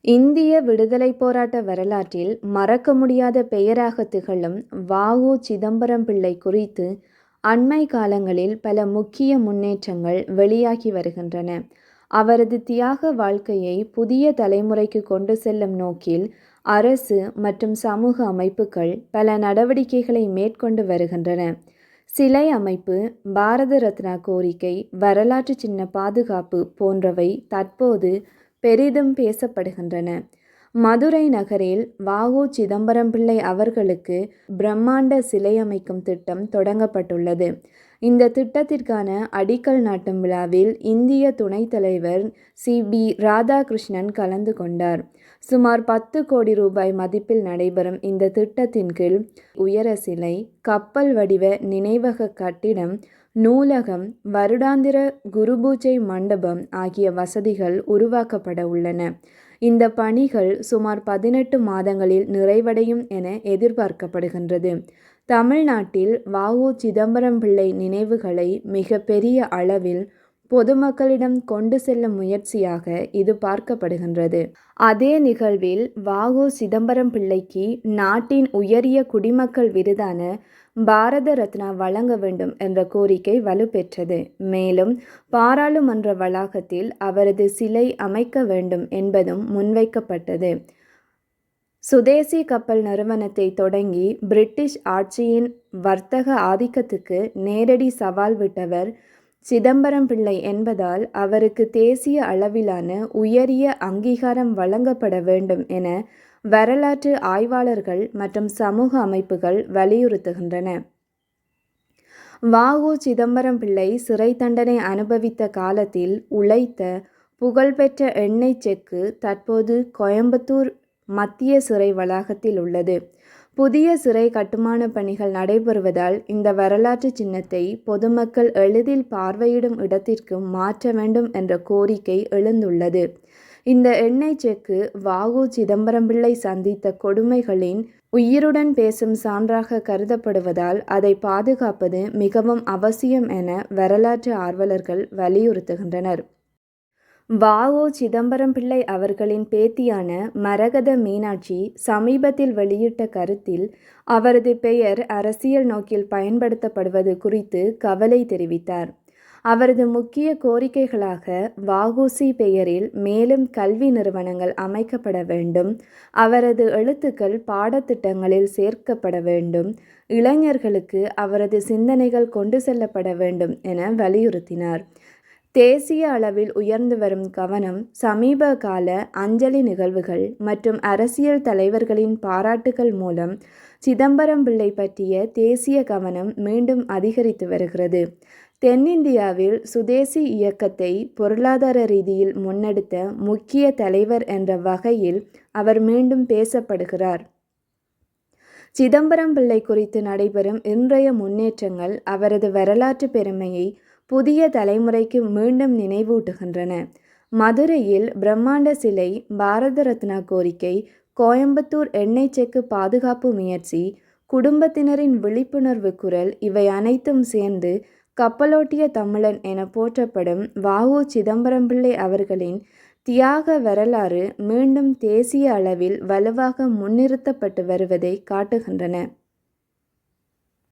இந்திய விடுதலைப் போராட்ட வரலாற்றில் மறக்க முடியாத பெயராக திகழும் வ.உ. சிதம்பரம் பிள்ளை குறித்து அண்மை காலங்களில் பல முக்கிய முன்னேற்றங்கள் வெளியாகி வருகின்றன. அவரது தியாக வாழ்க்கையை புதிய தலைமுறைக்கு கொண்டு செல்லும் நோக்கில் அரசு மற்றும் சமூக அமைப்புகள் பல நடவடிக்கைகளை மேற்கொண்டு வருகின்றன. சிலை அமைப்பு, பாரத ரத்னா கோரிக்கை, வரலாற்று சின்ன பாதுகாப்பு போன்றவை தற்போது பெரிதும் பேசப்படுகின்றன. மதுரை நகரில் வ.உ. சிதம்பரம் பிள்ளை அவர்களுக்கு பிரம்மாண்ட சிலை அமைக்கும் திட்டம் தொடங்கப்பட்டுள்ளது. இந்த திட்டத்திற்கான அடிக்கல் நாட்டும் விழாவில் இந்திய துணைத் தலைவர் சி.பி. ராதாகிருஷ்ணன் கலந்து கொண்டார். சுமார் 10 கோடி ரூபாய் மதிப்பில் நடைபெறும் இந்த திட்டத்தின் கீழ் உயர சிலை, கப்பல் வடிவ நினைவக கட்டிடம், நூலகம், வருடாந்திர குருபூஜை மண்டபம் ஆகிய வசதிகள் உருவாக்கப்பட உள்ளன. இந்த பணிகள் சுமார் 18 மாதங்களில் நிறைவடையும் என எதிர்பார்க்கப்படுகின்றது. தமிழ்நாட்டில் வ.உ. சிதம்பரம் பிள்ளை நினைவுகளை மிக பெரிய அளவில் பொதுமக்களிடம் கொண்டு செல்லும் முயற்சியாக இது பார்க்கப்படுகின்றது. அதே நிகழ்வில் வ.உ. சிதம்பரம் பிள்ளைக்கு நாட்டின் உயரிய குடிமக்கள் விருதான பாரத ரத்னா வழங்க வேண்டும் என்ற கோரிக்கை வலுப்பெற்றது. மேலும் பாராளுமன்ற வளாகத்தில் அவரது சிலை அமைக்க வேண்டும் என்பதும் முன்வைக்கப்பட்டது. சுதேசி கப்பல் நிறுவனத்தை தொடங்கி பிரிட்டிஷ் ஆட்சியின் வர்த்தக ஆதிக்கத்துக்கு நேரடி சவால் விட்டவர் சிதம்பரம் பிள்ளை என்பதால் அவருக்கு தேசிய அளவிலான உயரிய அங்கீகாரம் வழங்கப்பட வேண்டும் என வரலாற்று ஆய்வாளர்கள் மற்றும் சமூக அமைப்புகள் வலியுறுத்துகின்றன. வ.உ. சிதம்பரம் பிள்ளை சிறை தண்டனை அனுபவித்த காலத்தில் உழைத்த புகழ்பெற்ற எண்ணெய் செக்கு தற்போது கோயம்புத்தூர் மத்திய சிறை வளாகத்தில் உள்ளது. புதிய சிறை கட்டுமான பணிகள் நடைபெறுவதால் இந்த வரலாற்று சின்னத்தை பொதுமக்கள் எளிதில் பார்வையிடும் இடத்திற்கு மாற்ற வேண்டும் என்ற கோரிக்கை எழுந்துள்ளது. இந்த எண்ணெய் செக்கு வ.உ. சிதம்பரம் பிள்ளை சந்தித்த கொடுமைகளின் உயிருடன் பேசும் சான்றாக கருதப்படுவதால் அதை பாதுகாப்பது மிகவும் அவசியம் என வரலாற்று ஆர்வலர்கள் வலியுறுத்துகின்றனர். வ.உ. சிதம்பரம் பிள்ளை அவர்களின் பேத்தியான மரகத மீனாட்சி சமீபத்தில் வெளியிட்ட கருத்தில் அவரது பெயர் அரசியல் நோக்கில் பயன்படுத்தப்படுவது குறித்து கவலை தெரிவித்தார். அவரது முக்கிய கோரிக்கைகளாக வ.உ.சி. பெயரில் மேலும் கல்வி நிறுவனங்கள் அமைக்கப்பட வேண்டும், அவரது எழுத்துக்கள் பாடத்திட்டங்களில் சேர்க்கப்பட வேண்டும், இளைஞர்களுக்கு அவரது சிந்தனைகள் கொண்டு செல்லப்பட வேண்டும் என வலியுறுத்தினார். தேசிய அளவில் உயர்ந்து வரும் கவனம், சமீப கால அஞ்சலி நிகழ்வுகள் மற்றும் அரசியல் தலைவர்களின் பாராட்டுகள் மூலம் சிதம்பரம் பிள்ளை பற்றிய தேசிய கவனம் மீண்டும் அதிகரித்து வருகிறது. தென்னிந்தியாவில் சுதேசி இயக்கத்தை பொருளாதார ரீதியில் முன்னெடுத்த முக்கிய தலைவர் என்ற வகையில் அவர் மீண்டும் பேசப்படுகிறார். சிதம்பரம் பிள்ளை குறித்து நடைபெறும் இன்றைய முன்னேற்றங்கள் அவரது வரலாற்று பெருமையை புதிய தலைமுறைக்கு மீண்டும் நினைவூட்டுகின்றன. மதுரையில் பிரம்மாண்ட சிலை, பாரத ரத்னா கோரிக்கை, கோயம்புத்தூர் எண்ணெய் செக்கு பாதுகாப்பு முயற்சி, குடும்பத்தினரின் விழிப்புணர்வு குரல் இவை அனைத்தும் சேர்ந்து கப்பலோட்டிய தமிழன் என போற்றப்படும் வ.உ. சிதம்பரம் பிள்ளை அவர்களின் தியாக வரலாறு மீண்டும் தேசிய அளவில் வலுவாக முன்னிறுத்தப்பட்டு வருவதை காட்டுகின்றன.